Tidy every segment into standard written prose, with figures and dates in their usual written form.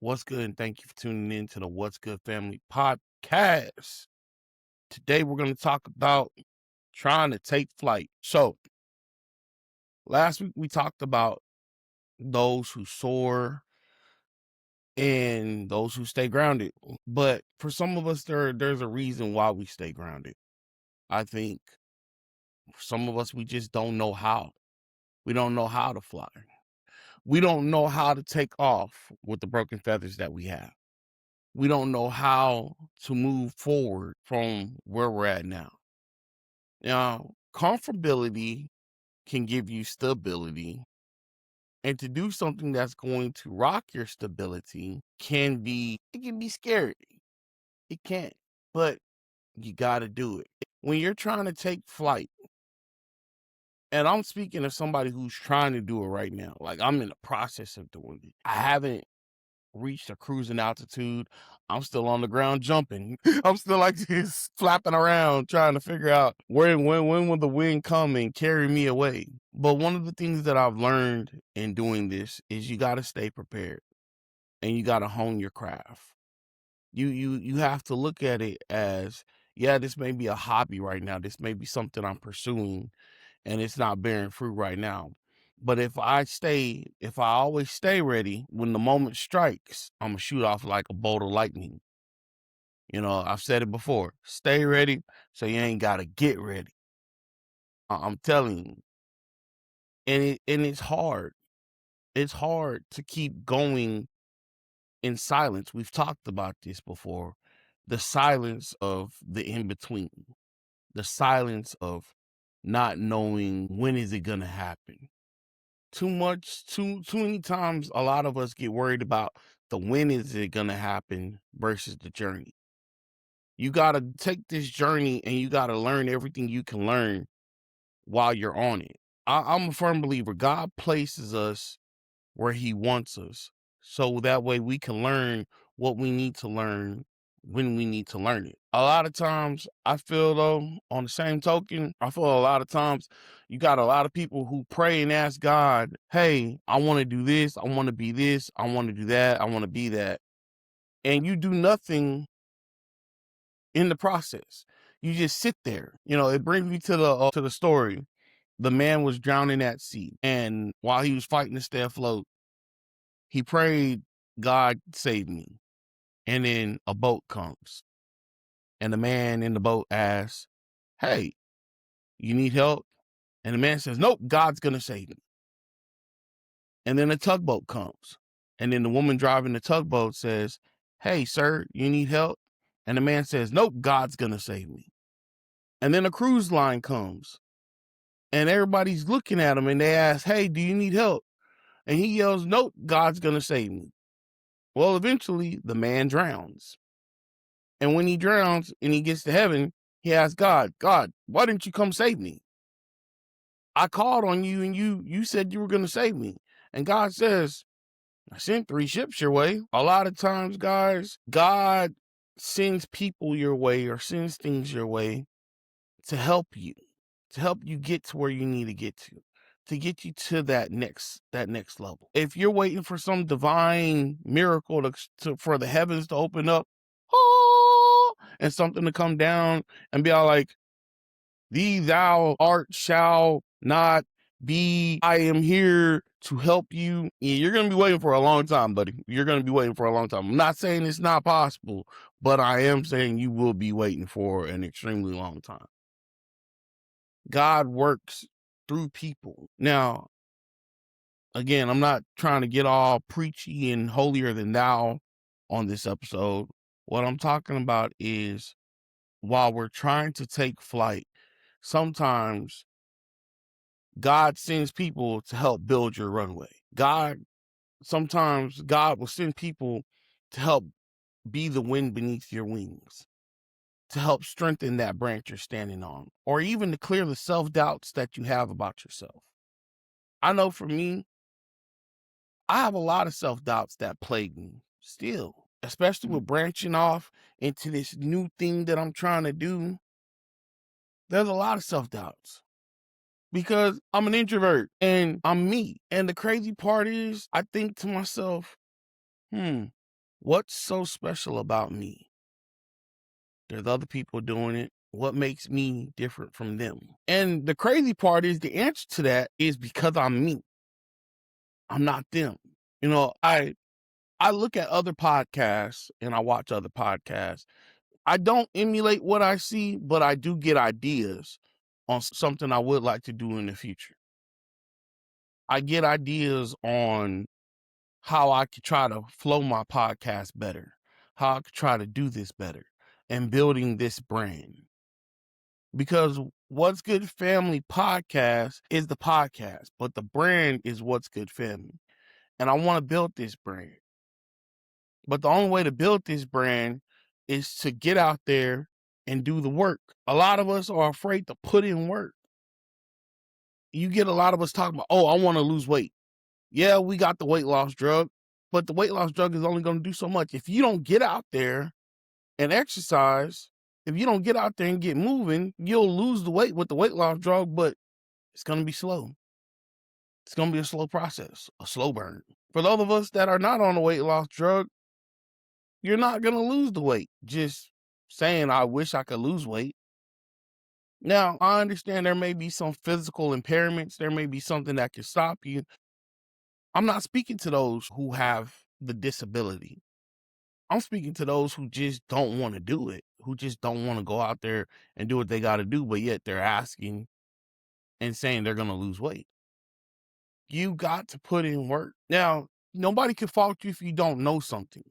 What's good? And thank you for tuning in to the What's Good Family Podcast. Today we're going to talk about trying to take flight. So, last week we talked about those who soar and those who stay grounded. But for some of us, there's a reason why we stay grounded. I think for some of us, we just don't know how. We don't know how to fly. We don't know how to take off with the broken feathers that we have. We don't know how to move forward from where we're at now. Now, comfortability can give you stability, and to do something that's going to rock your stability it can be scary. It can, but you got to do it. When you're trying to take flight, and I'm speaking of somebody who's trying to do it right now, like I'm in the process of doing it. I haven't reached a cruising altitude. I'm still on the ground jumping. I'm still like this flapping around trying to figure out when will the wind come and carry me away. But one of the things that I've learned in doing this is you got to stay prepared and you got to hone your craft. You have to look at it as, yeah, this may be a hobby right now. This may be something I'm pursuing and it's not bearing fruit right now. But if I always stay ready, when the moment strikes, I'm going to shoot off like a bolt of lightning. You know, I've said it before, stay ready so you ain't got to get ready. I'm telling you. And it's hard. It's hard to keep going in silence. We've talked about this before. The silence of the in-between. The silence of not knowing when is it going to happen. Too many times a lot of us get worried about the when is it gonna happen versus the journey. You gotta take this journey and you gotta learn everything you can learn while you're on it. I'm a firm believer God places us where he wants us, so that way we can learn what we need to learn when we need to learn it. A lot of times I feel, though, on the same token, I feel a lot of times you got a lot of people who pray and ask God, hey, I want to do this, I want to be this, I want to do that, I want to be that, and you do nothing in the process. You just sit there. You know, it brings me to the story. The man was drowning at sea, and while he was fighting to stay afloat, he prayed, God save me. And then a boat comes. And the man in the boat asks, hey, you need help? And the man says, nope, God's going to save me. And then a tugboat comes. And then the woman driving the tugboat says, hey, sir, you need help? And the man says, nope, God's going to save me. And then a cruise line comes. And everybody's looking at him and they ask, hey, do you need help? And he yells, nope, God's going to save me. Well, eventually the man drowns. And when he drowns and he gets to heaven, he asks God, why didn't you come save me? I called on you and you said you were going to save me. And God says, I sent 3 ships your way. A lot of times, guys, God sends people your way or sends things your way to help you get to where you need to get you to that next level. If you're waiting for some divine miracle for the heavens to open up, and something to come down and be all like, thee thou art shall not be, I am here to help you. Yeah, you're going to be waiting for a long time, buddy. You're going to be waiting for a long time. I'm not saying it's not possible, but I am saying you will be waiting for an extremely long time. God works through people. Now, again, I'm not trying to get all preachy and holier than thou on this episode. What I'm talking about is, while we're trying to take flight, sometimes God sends people to help build your runway. Sometimes God will send people to help be the wind beneath your wings, to help strengthen that branch you're standing on, or even to clear the self-doubts that you have about yourself. I know for me, I have a lot of self-doubts that plague me still, especially with branching off into this new thing that I'm trying to do. There's a lot of self-doubts because I'm an introvert and I'm me. And the crazy part is, I think to myself, What's so special about me? There's other people doing it. What makes me different from them? And the crazy part is the answer to that is because I'm me. I'm not them. I look at other podcasts and I watch other podcasts. I don't emulate what I see, but I do get ideas on something I would like to do in the future. I get ideas on how I could try to flow my podcast better, how I could try to do this better, and building this brand. Because What's Good Family Podcast is the podcast, but the brand is What's Good Family. And I want to build this brand. But the only way to build this brand is to get out there and do the work. A lot of us are afraid to put in work. You get a lot of us talking about, oh, I want to lose weight. Yeah, we got the weight loss drug, but the weight loss drug is only going to do so much. If you don't get out there and exercise, if you don't get out there and get moving, you'll lose the weight with the weight loss drug, but it's going to be slow. It's going to be a slow process, a slow burn. For those of us that are not on the weight loss drug, you're not going to lose the weight. Just saying, I wish I could lose weight. Now, I understand there may be some physical impairments. There may be something that can stop you. I'm not speaking to those who have the disability. I'm speaking to those who just don't want to do it, who just don't want to go out there and do what they got to do, but yet they're asking and saying they're going to lose weight. You got to put in work. Now, nobody can fault you if you don't know something,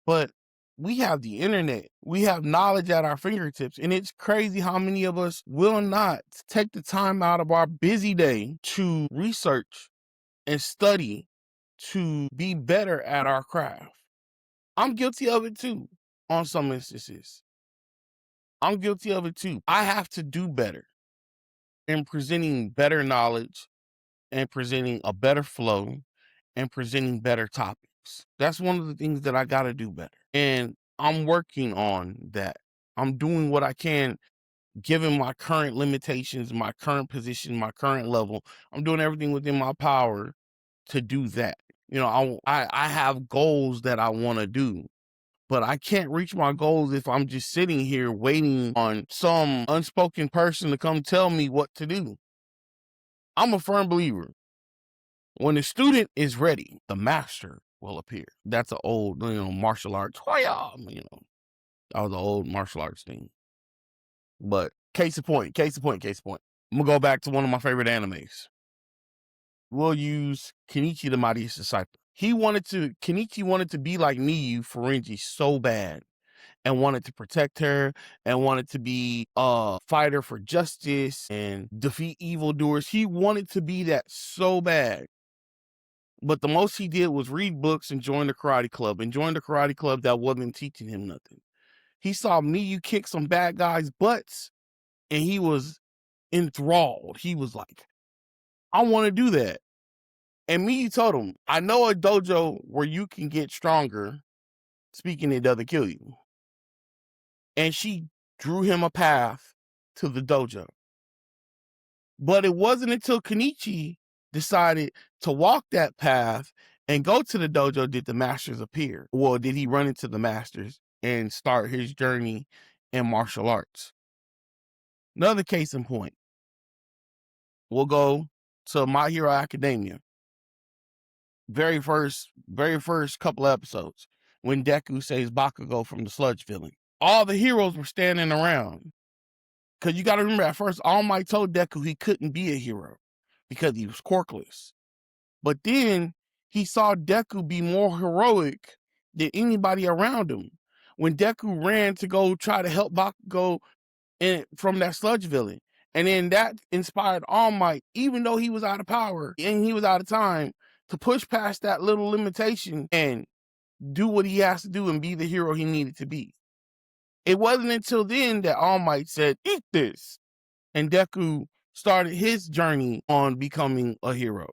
but we have the internet. We have knowledge at our fingertips, and it's crazy how many of us will not take the time out of our busy day to research and study to be better at our craft. I'm guilty of it too, on some instances. I'm guilty of it too. I have to do better in presenting better knowledge and presenting a better flow and presenting better topics. That's one of the things that I got to do better. And I'm working on that. I'm doing what I can, given my current limitations, my current position, my current level. I'm doing everything within my power to do that. I have goals that I want to do, but I can't reach my goals if I'm just sitting here waiting on some unspoken person to come tell me what to do. I'm a firm believer. When the student is ready, the master will appear. That's an old, martial arts. That was an old martial arts thing. But case in point. I'm gonna go back to one of my favorite animes. We'll use Kenichi, the Mightiest disciple. Kenichi wanted to be like Miyu Furinji so bad, and wanted to protect her, and wanted to be a fighter for justice and defeat evildoers. He wanted to be that so bad. But the most he did was read books and join the karate club, that wasn't teaching him nothing. He saw Miyu kick some bad guys' butts, and he was enthralled. He was like, I want to do that. And Miyu told him, I know a dojo where you can get stronger. Speaking, it doesn't kill you. And she drew him a path to the dojo. But it wasn't until Kenichi decided to walk that path and go to the dojo did the masters appear. Well, did he run into the masters and start his journey in martial arts? Another case in point. We'll go to My Hero Academia. Very first couple episodes when Deku saves Bakugo from the sludge villain. All the heroes were standing around. Because you got to remember, at first, All Might told Deku he couldn't be a hero because he was quirkless. But then he saw Deku be more heroic than anybody around him. When Deku ran to go try to help Bakugo from that sludge villain. And then that inspired All Might, even though he was out of power and he was out of time, to push past that little limitation and do what he has to do and be the hero he needed to be. It wasn't until then that All Might said, eat this. And Deku started his journey on becoming a hero.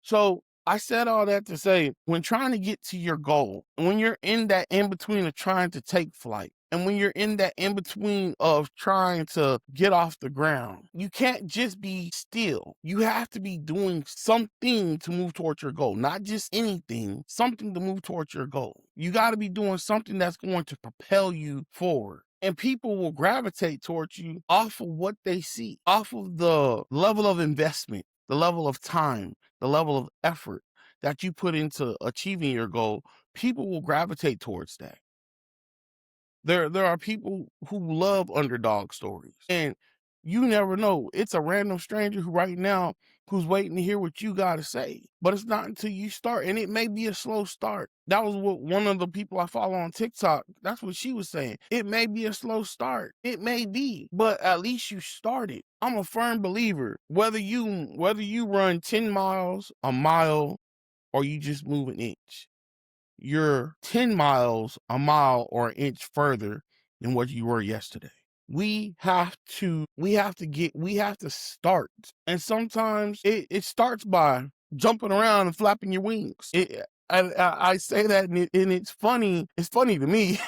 So I said all that to say, when trying to get to your goal, when you're in that in between of trying to take flight, And when you're in that in between of trying to get off the ground, you can't just be still. You have to be doing something to move towards your goal, not just anything, something to move towards your goal. You got to be doing something that's going to propel you forward. And people will gravitate towards you off of what they see, off of the level of investment, the level of time, the level of effort that you put into achieving your goal. People will gravitate towards that. There are people who love underdog stories, and you never know. It's a random stranger who right now who's waiting to hear what you got to say, but it's not until you start, and it may be a slow start. That was what one of the people I follow on TikTok, that's what she was saying. It may be a slow start. It may be, but at least you started. I'm a firm believer, whether you run 10 miles, a mile, or you just move an inch, you're 10 miles, a mile, or an inch further than what you were yesterday. We have to start. And sometimes it starts by jumping around and flapping your wings. I say that and it's funny. It's funny to me,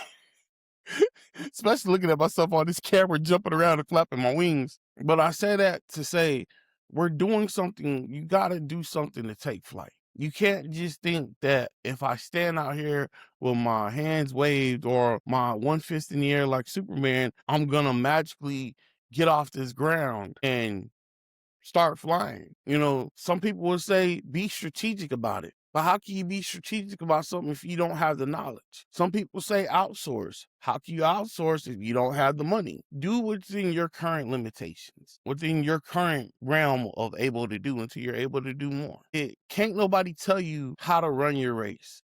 especially looking at myself on this camera, jumping around and flapping my wings. But I say that to say we're doing something. You got to do something to take flight. You can't just think that if I stand out here with my hands waved or my one fist in the air like Superman, I'm going to magically get off this ground and start flying. Some people would say be strategic about it. But how can you be strategic about something if you don't have the knowledge? Some people say outsource. How can you outsource if you don't have the money? Do within your current limitations, within your current realm of able to do until you're able to do more. It can't nobody tell you how to run your race.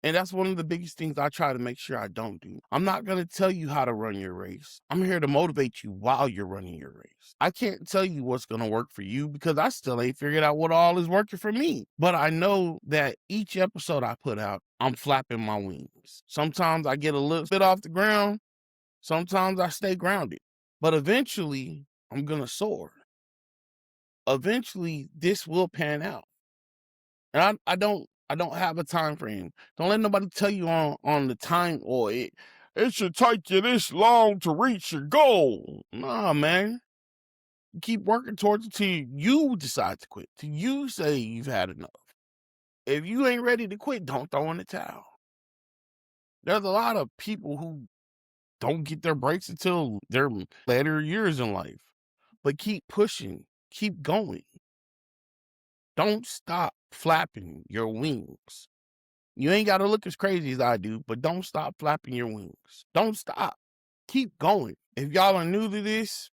And that's one of the biggest things I try to make sure I don't do. I'm not going to tell you how to run your race. I'm here to motivate you while you're running your race. I can't tell you what's going to work for you because I still ain't figured out what all is working for me. But I know that each episode I put out, I'm flapping my wings. Sometimes I get a little bit off the ground. Sometimes I stay grounded. But eventually, I'm going to soar. Eventually, this will pan out. And I don't have a time frame. Don't let nobody tell you on the time or it should take you this long to reach your goal. Nah, man. You keep working towards it till you decide to quit. Till you say you've had enough. If you ain't ready to quit, don't throw in the towel. There's a lot of people who don't get their breaks until their later years in life. But keep pushing. Keep going. Don't stop flapping your wings. You ain't got to look as crazy as I do, but don't stop flapping your wings. Don't stop. Keep going. If y'all are new to this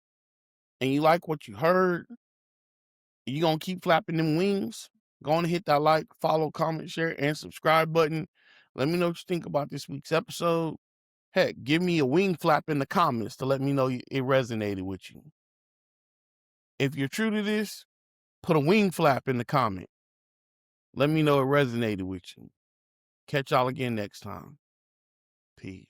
and you like what you heard, you going to keep flapping them wings, go on and hit that like, follow, comment, share, and subscribe button. Let me know what you think about this week's episode. Heck, give me a wing flap in the comments to let me know it resonated with you. If you're true to this, put a wing flap in the comment. Let me know it resonated with you. Catch y'all again next time. Peace.